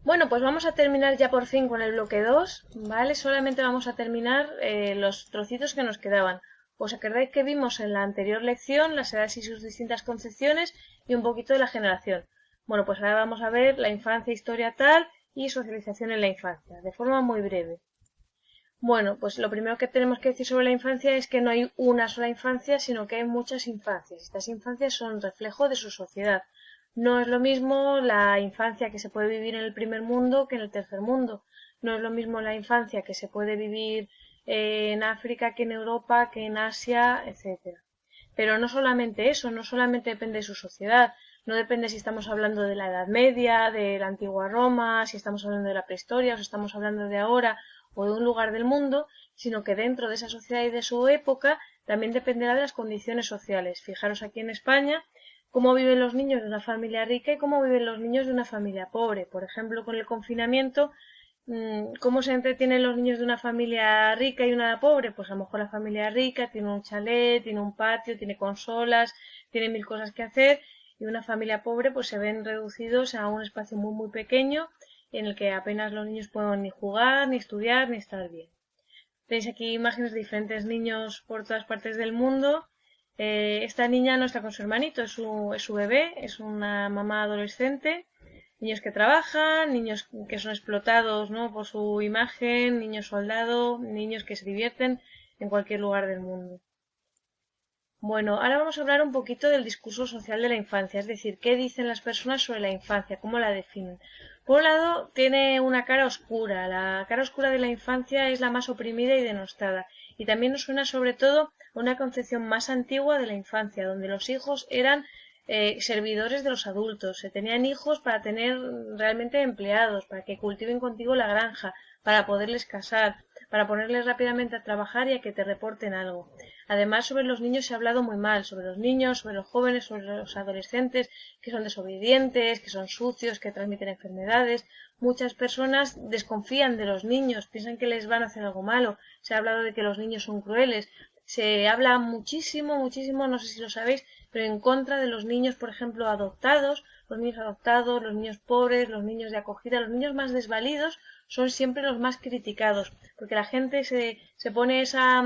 Bueno, pues vamos a terminar ya por fin con el bloque 2, ¿vale? Solamente vamos a terminar los trocitos que nos quedaban. ¿Os acordáis que vimos en la anterior lección las edades y sus distintas concepciones y un poquito de la generación? Bueno, pues ahora vamos a ver la infancia, historia tal y socialización en la infancia, de forma muy breve. Bueno, pues lo primero que tenemos que decir sobre la infancia es que no hay una sola infancia, sino que hay muchas infancias. Estas infancias son reflejo de su sociedad. No es lo mismo la infancia que se puede vivir en el primer mundo que en el tercer mundo. No es lo mismo la infancia que se puede vivir en África que en Europa, que en Asia, etcétera. Pero no solamente eso, no solamente depende de su sociedad, no depende si estamos hablando de la Edad Media, de la antigua Roma, si estamos hablando de la prehistoria o si estamos hablando de ahora o de un lugar del mundo, sino que dentro de esa sociedad y de su época también dependerá de las condiciones sociales. Fijaros aquí en España cómo viven los niños de una familia rica y cómo viven los niños de una familia pobre. Por ejemplo, con el confinamiento, ¿cómo se entretienen los niños de una familia rica y una pobre? Pues a lo mejor la familia rica tiene un chalet, tiene un patio, tiene consolas, tiene mil cosas que hacer, y una familia pobre pues se ven reducidos a un espacio muy muy pequeño en el que apenas los niños pueden ni jugar, ni estudiar, ni estar bien. Tenéis aquí imágenes de diferentes niños por todas partes del mundo. Esta niña no está con su hermanito, es su bebé, es una mamá adolescente. Niños que trabajan, niños que son explotados, ¿no?, por su imagen, niños soldado, niños que se divierten en cualquier lugar del mundo. Bueno, ahora vamos a hablar un poquito del discurso social de la infancia, es decir, qué dicen las personas sobre la infancia, cómo la definen. Por un lado, tiene una cara oscura. La cara oscura de la infancia es la más oprimida y denostada. Y también nos suena sobre todo a una concepción más antigua de la infancia, donde los hijos eran servidores de los adultos. Se tenían hijos para tener realmente empleados, para que cultiven contigo la granja, para poderles casar, para ponerles rápidamente a trabajar y a que te reporten algo. Además, sobre los niños se ha hablado muy mal, sobre los niños, sobre los jóvenes, sobre los adolescentes, que son desobedientes, que son sucios, que transmiten enfermedades. Muchas personas desconfían de los niños, piensan que les van a hacer algo malo. Se ha hablado de que los niños son crueles. Se habla muchísimo, muchísimo, no sé si lo sabéis, pero en contra de los niños, por ejemplo, adoptados, los niños pobres, los niños de acogida, los niños más desvalidos son siempre los más criticados, porque la gente se pone esa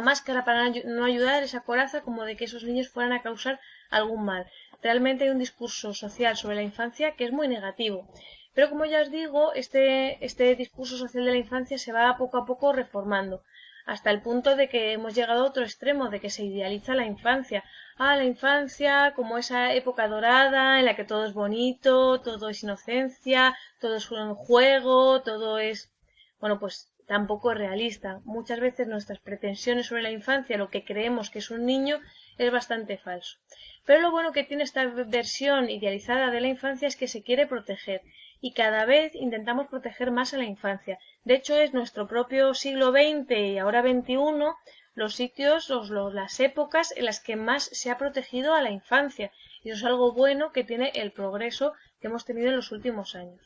máscara para no ayudar, esa coraza como de que esos niños fueran a causar algún mal. Realmente hay un discurso social sobre la infancia que es muy negativo. Pero como ya os digo, este discurso social de la infancia se va poco a poco reformando, hasta el punto de que hemos llegado a otro extremo, de que se idealiza la infancia. La infancia como esa época dorada en la que todo es bonito, todo es inocencia, todo es un juego, todo es... Bueno, pues tampoco es realista. Muchas veces nuestras pretensiones sobre la infancia, lo que creemos que es un niño, es bastante falso. Pero lo bueno que tiene esta versión idealizada de la infancia es que se quiere proteger y cada vez intentamos proteger más a la infancia. De hecho, es nuestro propio siglo XX y ahora XXI los sitios, las épocas en las que más se ha protegido a la infancia. Y eso es algo bueno que tiene el progreso que hemos tenido en los últimos años.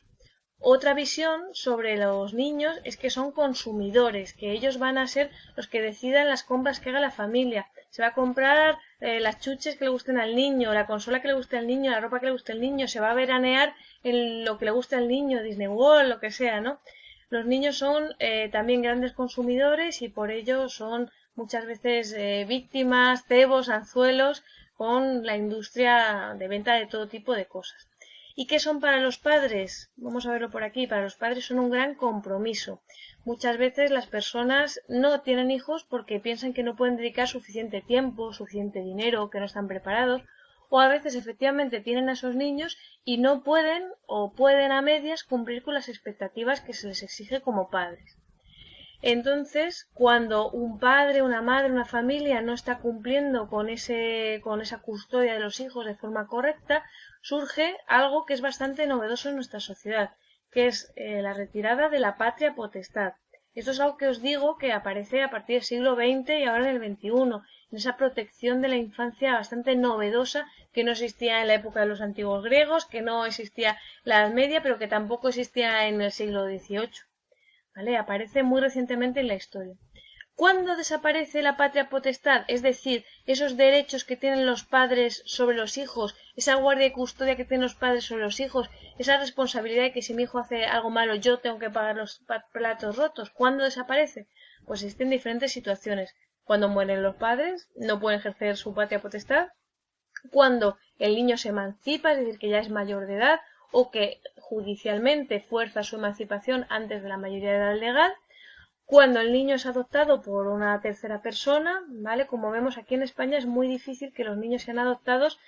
Otra visión sobre los niños es que son consumidores, que ellos van a ser los que decidan las compras que haga la familia. Se va a comprar las chuches que le gusten al niño, la consola que le guste al niño, la ropa que le guste al niño, se va a veranear en lo que le guste al niño, Disney World, lo que sea, ¿no? Los niños son también grandes consumidores y por ello son muchas veces víctimas, cebos, anzuelos con la industria de venta de todo tipo de cosas. ¿Y qué son para los padres? Vamos a verlo por aquí. Para los padres son un gran compromiso. Muchas veces las personas no tienen hijos porque piensan que no pueden dedicar suficiente tiempo, suficiente dinero, que no están preparados, o a veces efectivamente tienen a esos niños y no pueden o pueden a medias cumplir con las expectativas que se les exige como padres. Entonces, cuando un padre, una madre, una familia no está cumpliendo con esa custodia de los hijos de forma correcta, surge algo que es bastante novedoso en nuestra sociedad, que es la retirada de la patria potestad. Esto es algo que os digo que aparece a partir del siglo XX y ahora en el XXI, en esa protección de la infancia bastante novedosa que no existía en la época de los antiguos griegos, que no existía en la Edad Media, pero que tampoco existía en el siglo XVIII. ¿Vale? Aparece muy recientemente en la historia. ¿Cuándo desaparece la patria potestad? Es decir, esos derechos que tienen los padres sobre los hijos, esa guardia y custodia que tienen los padres sobre los hijos, esa responsabilidad de que si mi hijo hace algo malo yo tengo que pagar los platos rotos. ¿Cuándo desaparece? Pues existen diferentes situaciones. Cuando mueren los padres, no pueden ejercer su patria potestad. Cuando el niño se emancipa, es decir, que ya es mayor de edad, o que judicialmente fuerza su emancipación antes de la mayoría de edad legal. Cuando el niño es adoptado por una tercera persona, ¿vale? Como vemos aquí en España es muy difícil que los niños sean adoptados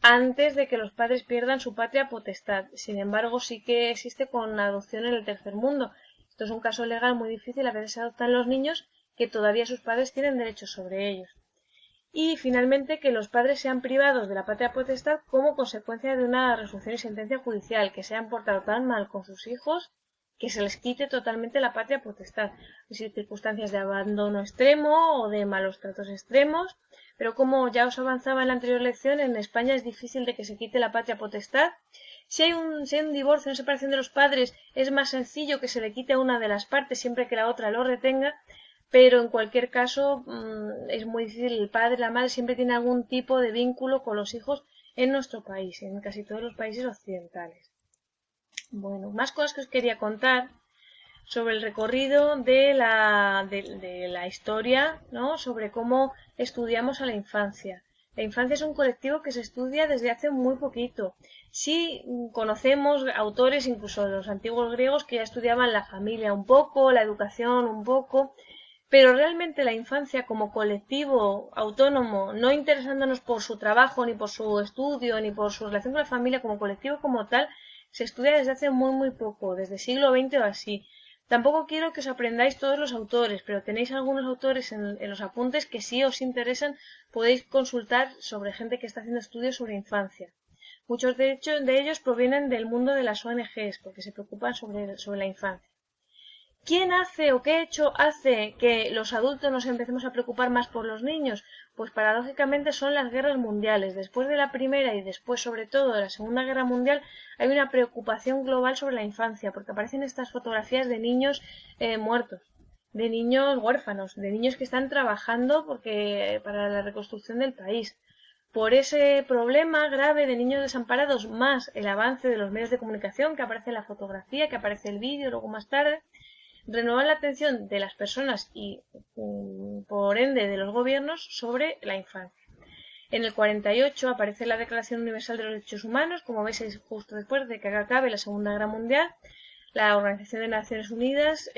antes de que los padres pierdan su patria potestad. Sin embargo, sí que existe con adopción en el tercer mundo. Esto es un caso legal muy difícil, a veces se adoptan los niños que todavía sus padres tienen derechos sobre ellos. Y finalmente que los padres sean privados de la patria potestad como consecuencia de una resolución y sentencia judicial, que se hayan portado tan mal con sus hijos que se les quite totalmente la patria potestad. Es decir, circunstancias de abandono extremo o de malos tratos extremos, pero como ya os avanzaba en la anterior lección, en España es difícil de que se quite la patria potestad. Si hay un divorcio, una separación de los padres, es más sencillo que se le quite a una de las partes siempre que la otra lo retenga, pero en cualquier caso es muy difícil. El padre, la madre siempre tiene algún tipo de vínculo con los hijos en nuestro país, en casi todos los países occidentales. Bueno, más cosas que os quería contar sobre el recorrido de la historia, ¿no? Sobre cómo estudiamos a la infancia. La infancia es un colectivo que se estudia desde hace muy poquito. Sí conocemos autores, incluso los antiguos griegos, que ya estudiaban la familia un poco, la educación un poco, pero realmente la infancia como colectivo autónomo, no interesándonos por su trabajo, ni por su estudio, ni por su relación con la familia, como colectivo como tal, se estudia desde hace muy poco, desde siglo XX o así. Tampoco quiero que os aprendáis todos los autores, pero tenéis algunos autores en los apuntes que si os interesan podéis consultar sobre gente que está haciendo estudios sobre infancia. Muchos de ellos provienen del mundo de las ONGs, porque se preocupan sobre la infancia. ¿Quién hace o qué hecho hace que los adultos nos empecemos a preocupar más por los niños? Pues paradójicamente son las guerras mundiales. Después de la Primera y después sobre todo de la Segunda Guerra Mundial hay una preocupación global sobre la infancia, porque aparecen estas fotografías de niños muertos, de niños huérfanos, de niños que están trabajando para la reconstrucción del país. Por ese problema grave de niños desamparados, más el avance de los medios de comunicación, que aparece la fotografía, que aparece el vídeo luego más tarde, renuevan la atención de las personas y, por ende, de los gobiernos sobre la infancia. En el 48 aparece la Declaración Universal de los Derechos Humanos, como veis es justo después de que acabe la Segunda Guerra Mundial. La Organización de Naciones Unidas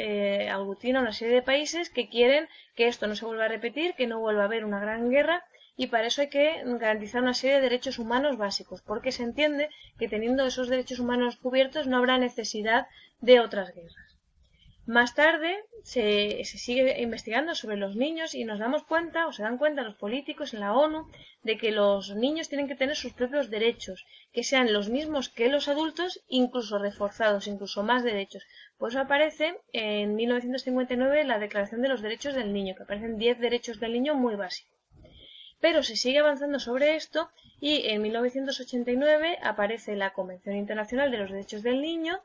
aglutina una serie de países que quieren que esto no se vuelva a repetir, que no vuelva a haber una gran guerra, y para eso hay que garantizar una serie de derechos humanos básicos, porque se entiende que teniendo esos derechos humanos cubiertos no habrá necesidad de otras guerras. Más tarde se sigue investigando sobre los niños y nos damos cuenta, o se dan cuenta los políticos en la ONU, de que los niños tienen que tener sus propios derechos, que sean los mismos que los adultos, incluso reforzados, incluso más derechos. Por eso aparece en 1959 la Declaración de los Derechos del Niño, que aparecen 10 derechos del niño muy básicos. Pero se sigue avanzando sobre esto y en 1989 aparece la Convención Internacional de los Derechos del Niño,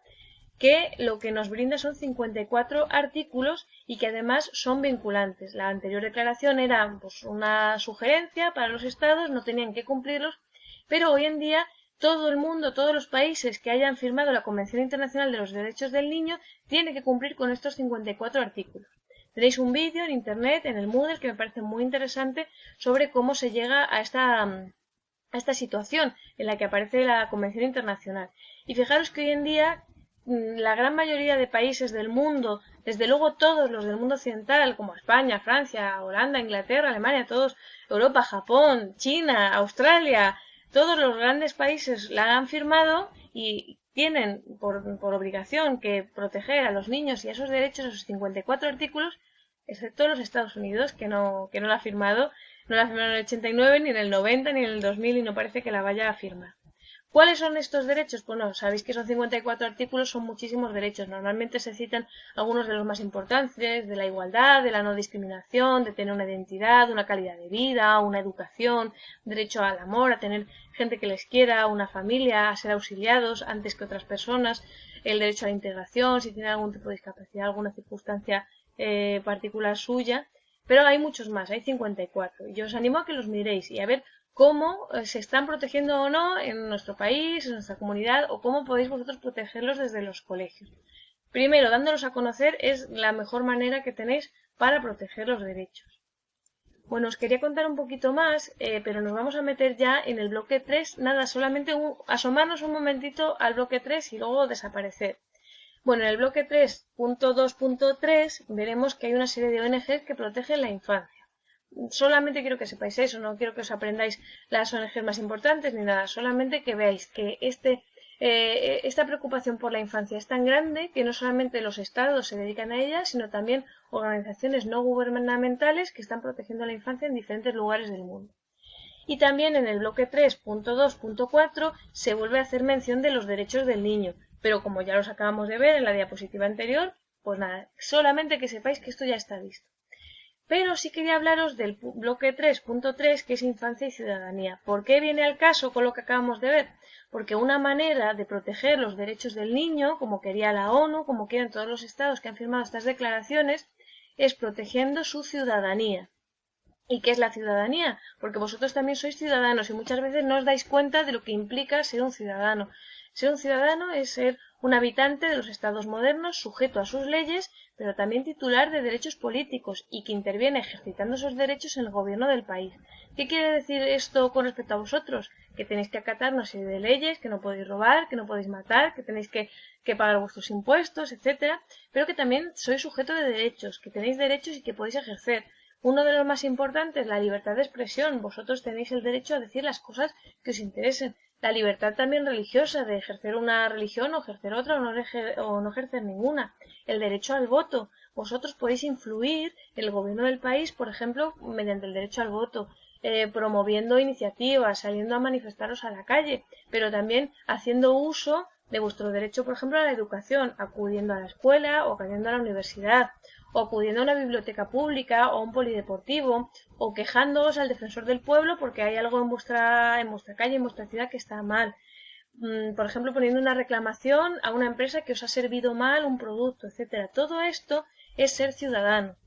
que lo que nos brinda son 54 artículos y que además son vinculantes. La anterior declaración era pues, una sugerencia para los estados, no tenían que cumplirlos, pero hoy en día todo el mundo, todos los países que hayan firmado la Convención Internacional de los Derechos del Niño tienen que cumplir con estos 54 artículos. Tenéis un vídeo en internet, en el Moodle, que me parece muy interesante sobre cómo se llega a esta situación en la que aparece la Convención Internacional. Y fijaros que hoy en día la gran mayoría de países del mundo, desde luego todos los del mundo occidental, como España, Francia, Holanda, Inglaterra, Alemania, todos, Europa, Japón, China, Australia, todos los grandes países la han firmado y tienen por obligación que proteger a los niños y a esos derechos, esos 54 artículos, excepto los Estados Unidos, que no la ha firmado, no la firmaron en el 89, ni en el 90, ni en el 2000 y no parece que la vaya a firmar. ¿Cuáles son estos derechos? Pues no, sabéis que son 54 artículos, son muchísimos derechos. Normalmente se citan algunos de los más importantes, de la igualdad, de la no discriminación, de tener una identidad, una calidad de vida, una educación, derecho al amor, a tener gente que les quiera, una familia, a ser auxiliados antes que otras personas, el derecho a la integración, si tienen algún tipo de discapacidad, alguna circunstancia particular suya, pero hay muchos más, hay 54. Y yo os animo a que los miréis y a ver cómo se están protegiendo o no en nuestro país, en nuestra comunidad, o cómo podéis vosotros protegerlos desde los colegios. Primero, dándolos a conocer es la mejor manera que tenéis para proteger los derechos. Bueno, os quería contar un poquito más, pero nos vamos a meter ya en el bloque 3. Nada, solamente asomarnos un momentito al bloque 3 y luego desaparecer. Bueno, en el bloque 3.2.3 veremos que hay una serie de ONGs que protegen la infancia. Solamente quiero que sepáis eso, no quiero que os aprendáis las ONGs más importantes ni nada, solamente que veáis que esta preocupación por la infancia es tan grande que no solamente los estados se dedican a ella, sino también organizaciones no gubernamentales que están protegiendo la infancia en diferentes lugares del mundo. Y también en el bloque 3.2.4 se vuelve a hacer mención de los derechos del niño, pero como ya los acabamos de ver en la diapositiva anterior, pues nada, solamente que sepáis que esto ya está visto. Pero sí quería hablaros del bloque 3.3, que es infancia y ciudadanía. ¿Por qué viene al caso con lo que acabamos de ver? Porque una manera de proteger los derechos del niño, como quería la ONU, como quieren todos los estados que han firmado estas declaraciones, es protegiendo su ciudadanía. ¿Y qué es la ciudadanía? Porque vosotros también sois ciudadanos y muchas veces no os dais cuenta de lo que implica ser un ciudadano. Ser un ciudadano es ser un habitante de los estados modernos, sujeto a sus leyes, pero también titular de derechos políticos y que interviene ejercitando esos derechos en el gobierno del país. ¿Qué quiere decir esto con respecto a vosotros? Que tenéis que acatar una serie de leyes, que no podéis robar, que no podéis matar, que tenéis que pagar vuestros impuestos, etcétera, pero que también sois sujeto de derechos, que tenéis derechos y que podéis ejercer. Uno de los más importantes, la libertad de expresión. Vosotros tenéis el derecho a decir las cosas que os interesen. La libertad también religiosa, de ejercer una religión o ejercer otra o no ejercer ninguna. El derecho al voto. Vosotros podéis influir en el gobierno del país, por ejemplo, mediante el derecho al voto, promoviendo iniciativas, saliendo a manifestaros a la calle, pero también haciendo uso de vuestro derecho, por ejemplo, a la educación, acudiendo a la escuela o acudiendo a la universidad, o acudiendo a una biblioteca pública o a un polideportivo, o quejándoos al defensor del pueblo porque hay algo en vuestra calle, en vuestra ciudad que está mal. Por ejemplo, poniendo una reclamación a una empresa que os ha servido mal un producto, etcétera. Todo esto es ser ciudadano.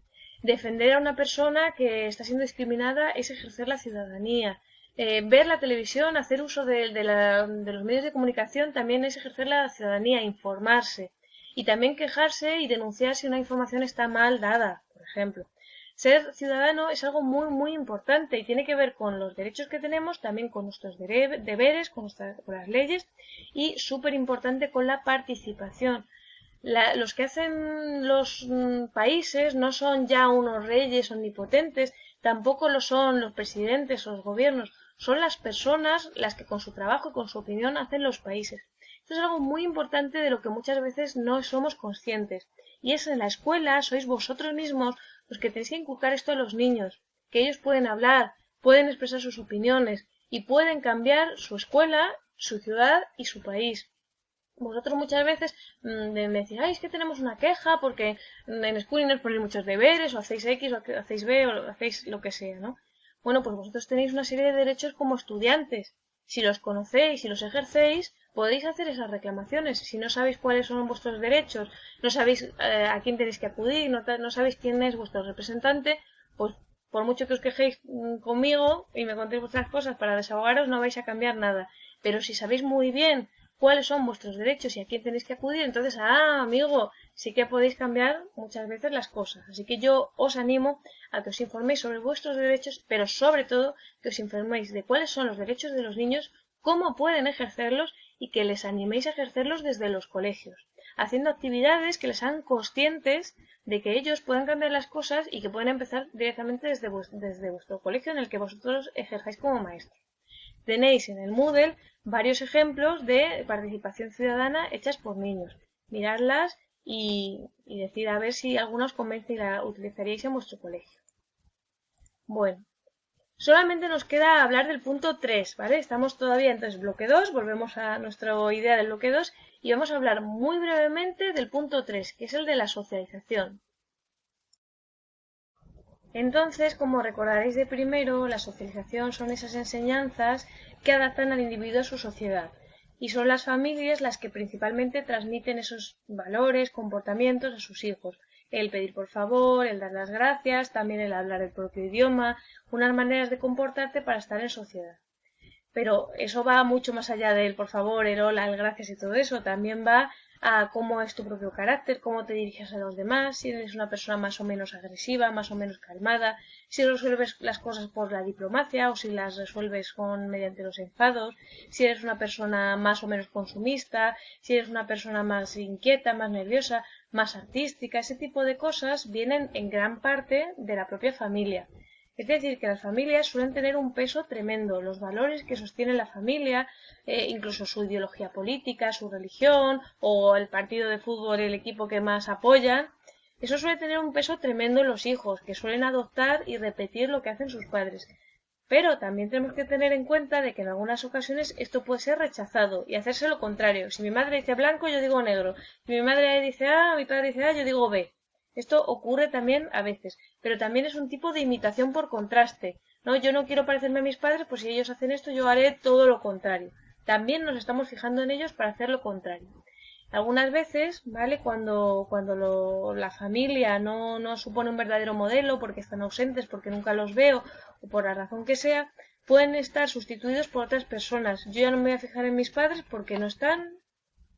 Defender a una persona que está siendo discriminada es ejercer la ciudadanía. Ver la televisión, hacer uso de los medios de comunicación también es ejercer la ciudadanía, informarse. Y también quejarse y denunciar si una información está mal dada, por ejemplo. Ser ciudadano es algo muy, muy importante y tiene que ver con los derechos que tenemos, también con nuestros deberes, con las leyes y, súper importante, con la participación. Los que hacen los países no son ya unos reyes omnipotentes, tampoco lo son los presidentes o los gobiernos, son las personas las que con su trabajo y con su opinión hacen los países. Esto es algo muy importante de lo que muchas veces no somos conscientes. Y es en la escuela, sois vosotros mismos los que tenéis que inculcar esto a los niños, que ellos pueden hablar, pueden expresar sus opiniones y pueden cambiar su escuela, su ciudad y su país. Vosotros muchas veces me decís, es que tenemos una queja porque en Schooling nos ponéis muchos deberes, o hacéis X, o hacéis B, o hacéis lo que sea, ¿no? Bueno, pues vosotros tenéis una serie de derechos como estudiantes. Si los conocéis y los ejercéis, podéis hacer esas reclamaciones. Si no sabéis cuáles son vuestros derechos, no sabéis a quién tenéis que acudir, no sabéis quién es vuestro representante, pues por mucho que os quejéis conmigo y me contéis vuestras cosas para desahogaros, no vais a cambiar nada. Pero si sabéis muy bien cuáles son vuestros derechos y a quién tenéis que acudir, entonces, amigo, sí que podéis cambiar muchas veces las cosas. Así que yo os animo a que os informéis sobre vuestros derechos, pero sobre todo que os informéis de cuáles son los derechos de los niños, cómo pueden ejercerlos y que les animéis a ejercerlos desde los colegios, haciendo actividades que les hagan conscientes de que ellos pueden cambiar las cosas y que pueden empezar directamente desde vuestro colegio en el que vosotros ejerzáis como maestros. Tenéis en el Moodle varios ejemplos de participación ciudadana hechas por niños. Miradlas y decid a ver si alguna os convence y la utilizaríais en vuestro colegio. Bueno, solamente nos queda hablar del punto 3, ¿vale? Estamos todavía entonces bloque 2, volvemos a nuestra idea del bloque 2 y vamos a hablar muy brevemente del punto 3, que es el de la socialización. Entonces, como recordaréis de primero, la socialización son esas enseñanzas que adaptan al individuo a su sociedad y son las familias las que principalmente transmiten esos valores, comportamientos a sus hijos. el pedir por favor, el dar las gracias, también el hablar el propio idioma, unas maneras de comportarte para estar en sociedad. Pero eso va mucho más allá del por favor, el hola, el gracias y todo eso. También va a cómo es tu propio carácter, cómo te diriges a los demás, si eres una persona más o menos agresiva, más o menos calmada, si resuelves las cosas por la diplomacia o si las resuelves mediante los enfados, si eres una persona más o menos consumista, si eres una persona más inquieta, más nerviosa, más artística. Ese tipo de cosas vienen en gran parte de la propia familia. Es decir, que las familias suelen tener un peso tremendo. Los valores que sostiene la familia, incluso su ideología política, su religión o el partido de fútbol, el equipo que más apoyan, eso suele tener un peso tremendo en los hijos, que suelen adoptar y repetir lo que hacen sus padres. Pero también tenemos que tener en cuenta de que en algunas ocasiones esto puede ser rechazado y hacerse lo contrario. Si mi madre dice blanco, yo digo negro. Si mi madre dice A, mi padre dice A, yo digo B. Esto ocurre también a veces, pero también es un tipo de imitación por contraste, ¿no? Yo no quiero parecerme a mis padres, pues si ellos hacen esto, yo haré todo lo contrario. También nos estamos fijando en ellos para hacer lo contrario. Algunas veces, ¿vale? Cuando la familia no supone un verdadero modelo, porque están ausentes, porque nunca los veo, o por la razón que sea, pueden estar sustituidos por otras personas. Yo ya no me voy a fijar en mis padres porque no están,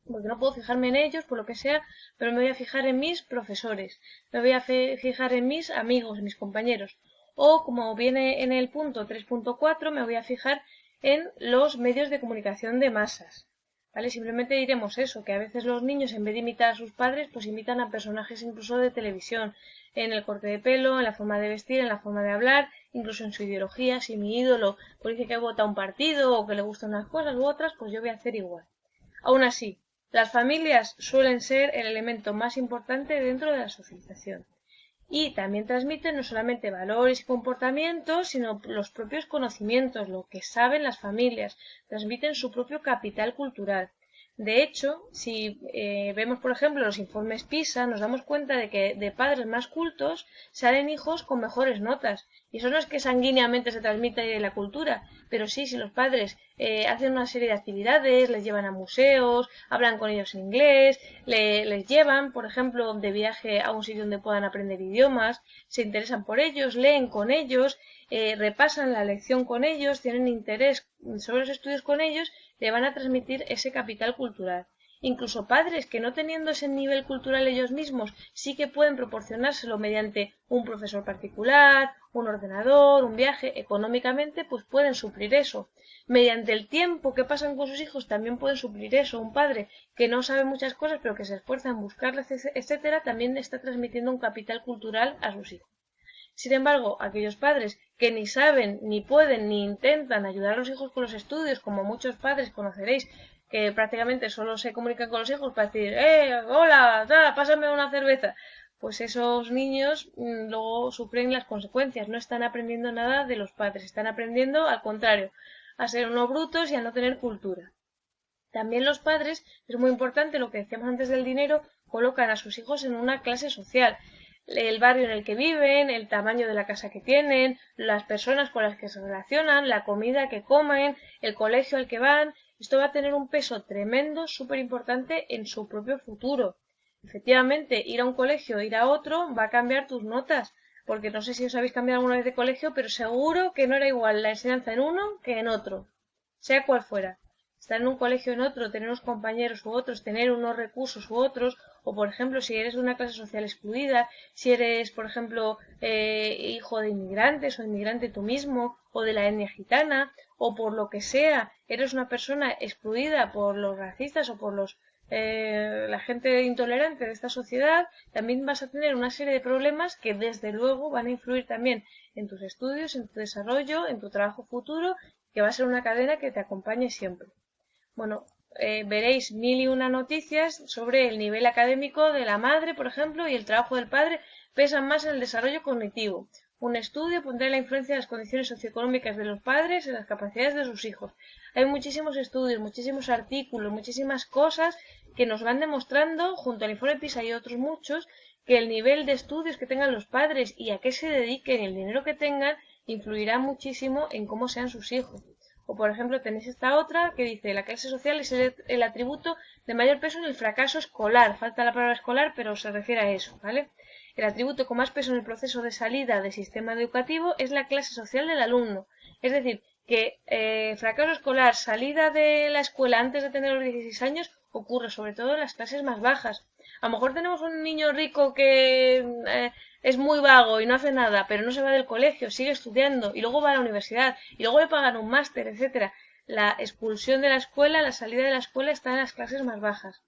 porque no puedo fijarme en ellos, por lo que sea, pero me voy a fijar en mis profesores, me voy a fijar en mis amigos, en mis compañeros. O, como viene en el punto 3.4, me voy a fijar en los medios de comunicación de masas. ¿Vale? Simplemente diremos eso, que a veces los niños, en vez de imitar a sus padres, pues imitan a personajes incluso de televisión, en el corte de pelo, en la forma de vestir, en la forma de hablar, incluso en su ideología. Si mi ídolo pues dice que vota a un partido o que le gustan unas cosas u otras, pues yo voy a hacer igual. Aún así, las familias suelen ser el elemento más importante dentro de la socialización y también transmiten no solamente valores y comportamientos, sino los propios conocimientos, lo que saben las familias, transmiten su propio capital cultural. De hecho, si vemos, por ejemplo, los informes PISA, nos damos cuenta de que de padres más cultos salen hijos con mejores notas. Y eso no es que sanguíneamente se transmite la cultura, pero sí, si los padres hacen una serie de actividades, les llevan a museos, hablan con ellos en inglés, les llevan, por ejemplo, de viaje a un sitio donde puedan aprender idiomas, se interesan por ellos, leen con ellos, repasan la lección con ellos, tienen interés sobre los estudios con ellos, le van a transmitir ese capital cultural. Incluso padres que no teniendo ese nivel cultural ellos mismos sí que pueden proporcionárselo mediante un profesor particular, un ordenador, un viaje, económicamente pues pueden suplir eso. Mediante el tiempo que pasan con sus hijos también pueden suplir eso. Un padre que no sabe muchas cosas pero que se esfuerza en buscarlas, etcétera, también está transmitiendo un capital cultural a sus hijos. Sin embargo, aquellos padres que ni saben, ni pueden, ni intentan ayudar a los hijos con los estudios, como muchos padres conoceréis, que prácticamente solo se comunican con los hijos para decir, hola, pásame una cerveza. Pues esos niños luego sufren las consecuencias, no están aprendiendo nada de los padres, están aprendiendo al contrario, a ser unos brutos y a no tener cultura. También los padres, es muy importante lo que decíamos antes del dinero, colocan a sus hijos en una clase social. El barrio en el que viven, el tamaño de la casa que tienen, las personas con las que se relacionan, la comida que comen, el colegio al que van, esto va a tener un peso tremendo, súper importante en su propio futuro. Efectivamente, ir a un colegio, ir a otro, va a cambiar tus notas, porque no sé si os habéis cambiado alguna vez de colegio, pero seguro que no era igual la enseñanza en uno que en otro, sea cual fuera. Estar en un colegio en otro, tener unos compañeros u otros, tener unos recursos u otros, o por ejemplo, si eres de una clase social excluida, si eres, por ejemplo, hijo de inmigrantes o inmigrante tú mismo, o de la etnia gitana, o por lo que sea, eres una persona excluida por los racistas o por la gente intolerante de esta sociedad, también vas a tener una serie de problemas que desde luego van a influir también en tus estudios, en tu desarrollo, en tu trabajo futuro, que va a ser una cadena que te acompañe siempre. Bueno, veréis 1001 noticias sobre el nivel académico de la madre, por ejemplo, y el trabajo del padre pesan más en el desarrollo cognitivo. Un estudio pondrá la influencia de las condiciones socioeconómicas de los padres en las capacidades de sus hijos. Hay muchísimos estudios, muchísimos artículos, muchísimas cosas que nos van demostrando, junto al informe PISA y otros muchos, que el nivel de estudios que tengan los padres y a qué se dediquen y el dinero que tengan influirá muchísimo en cómo sean sus hijos. O por ejemplo tenéis esta otra que dice la clase social es el atributo de mayor peso en el fracaso escolar. Falta la palabra escolar, pero se refiere a eso, ¿vale? El atributo con más peso en el proceso de salida del sistema educativo es la clase social del alumno. Es decir, que fracaso escolar, salida de la escuela antes de tener los 16 años, ocurre sobre todo en las clases más bajas. A lo mejor tenemos un niño rico que es muy vago y no hace nada, pero no se va del colegio, sigue estudiando y luego va a la universidad y luego le pagan un máster, etcétera. La expulsión de la escuela, la salida de la escuela está en las clases más bajas.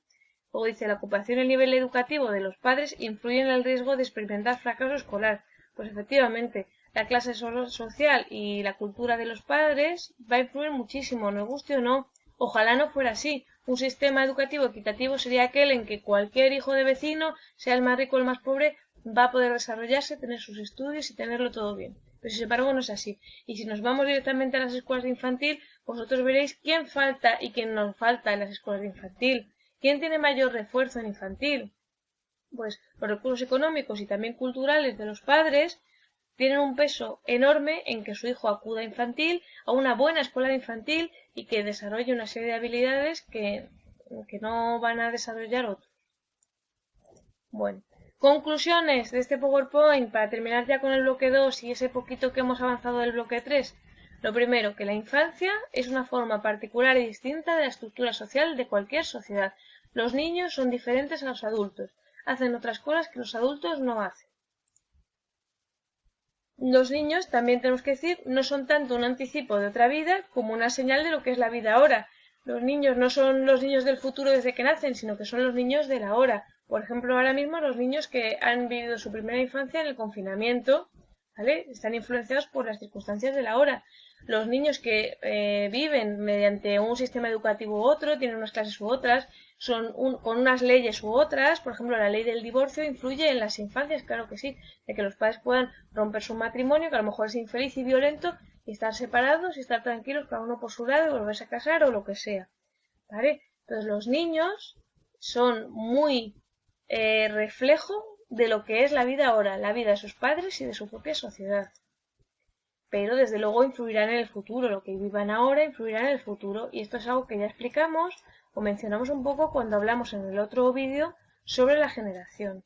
Luego dice, la ocupación y el nivel educativo de los padres influyen en el riesgo de experimentar fracaso escolar. Pues efectivamente, la clase social y la cultura de los padres va a influir muchísimo, nos guste o no. Ojalá no fuera así. Un sistema educativo equitativo sería aquel en que cualquier hijo de vecino, sea el más rico o el más pobre, va a poder desarrollarse, tener sus estudios y tenerlo todo bien. Pero sin embargo no es así. Y si nos vamos directamente a las escuelas de infantil, vosotros veréis quién falta y quién no falta en las escuelas de infantil. ¿Quién tiene mayor refuerzo en infantil? Pues los recursos económicos y también culturales de los padres tienen un peso enorme en que su hijo acuda a infantil, a una buena escuela de infantil y que desarrolle una serie de habilidades que no van a desarrollar otros. Bueno, conclusiones de este PowerPoint para terminar ya con el bloque 2 y ese poquito que hemos avanzado del bloque 3. Lo primero, que la infancia es una forma particular y distinta de la estructura social de cualquier sociedad. Los niños son diferentes a los adultos, hacen otras cosas que los adultos no hacen. Los niños, también tenemos que decir, no son tanto un anticipo de otra vida como una señal de lo que es la vida ahora. Los niños no son los niños del futuro desde que nacen, sino que son los niños de la hora. Por ejemplo, ahora mismo los niños que han vivido su primera infancia en el confinamiento, ¿vale? Están influenciados por las circunstancias de la hora. Los niños que viven mediante un sistema educativo u otro, tienen unas clases u otras, con unas leyes u otras, por ejemplo, la ley del divorcio influye en las infancias, claro que sí, de que los padres puedan romper su matrimonio, que a lo mejor es infeliz y violento, y estar separados y estar tranquilos cada uno por su lado y volverse a casar o lo que sea, ¿vale? Entonces los niños son muy reflejo de lo que es la vida ahora, la vida de sus padres y de su propia sociedad. Pero desde luego influirán en el futuro, lo que vivan ahora influirá en el futuro, y esto es algo que ya explicamos o mencionamos un poco cuando hablamos en el otro vídeo sobre la generación.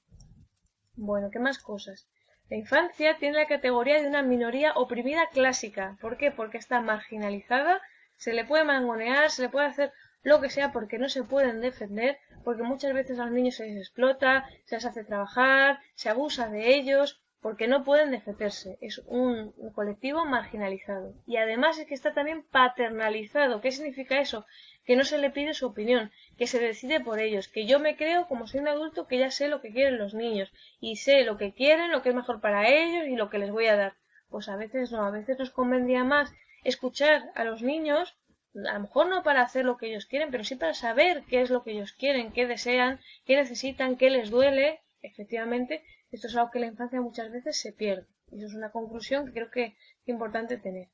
Bueno, ¿qué más cosas? La infancia tiene la categoría de una minoría oprimida clásica. ¿Por qué? Porque está marginalizada, se le puede mangonear, se le puede hacer lo que sea porque no se pueden defender, porque muchas veces a los niños se les explota, se les hace trabajar, se abusa de ellos, porque no pueden defenderse. Es un colectivo marginalizado. Y además es que está también paternalizado. ¿Qué significa eso? Que no se le pide su opinión, que se decide por ellos, que yo me creo como soy un adulto que ya sé lo que quieren los niños y sé lo que quieren, lo que es mejor para ellos y lo que les voy a dar. Pues a veces no, a veces nos convendría más escuchar a los niños, a lo mejor no para hacer lo que ellos quieren, pero sí para saber qué es lo que ellos quieren, qué desean, qué necesitan, qué les duele. Efectivamente, esto es algo que en la infancia muchas veces se pierde. Y eso es una conclusión que creo que es importante tener.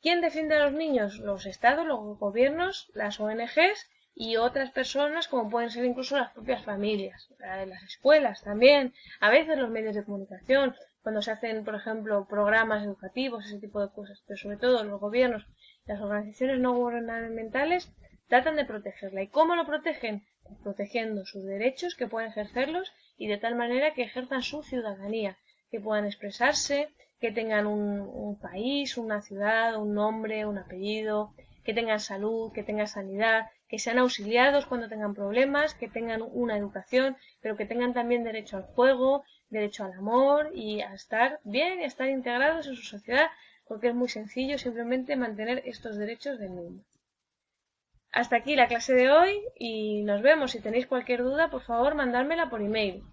¿Quién defiende a los niños? Los estados, los gobiernos, las ONGs y otras personas como pueden ser incluso las propias familias, las escuelas también, a veces los medios de comunicación, cuando se hacen, por ejemplo, programas educativos, ese tipo de cosas, pero sobre todo los gobiernos y las organizaciones no gubernamentales tratan de protegerla. ¿Y cómo lo protegen? Pues protegiendo sus derechos, que puedan ejercerlos y de tal manera que ejerzan su ciudadanía, que puedan expresarse, que tengan un país, una ciudad, un nombre, un apellido, que tengan salud, que tengan sanidad, que sean auxiliados cuando tengan problemas, que tengan una educación, pero que tengan también derecho al juego, derecho al amor y a estar bien y a estar integrados en su sociedad, porque es muy sencillo simplemente mantener estos derechos del niño. Hasta aquí la clase de hoy y nos vemos. Si tenéis cualquier duda, por favor, mandármela por email.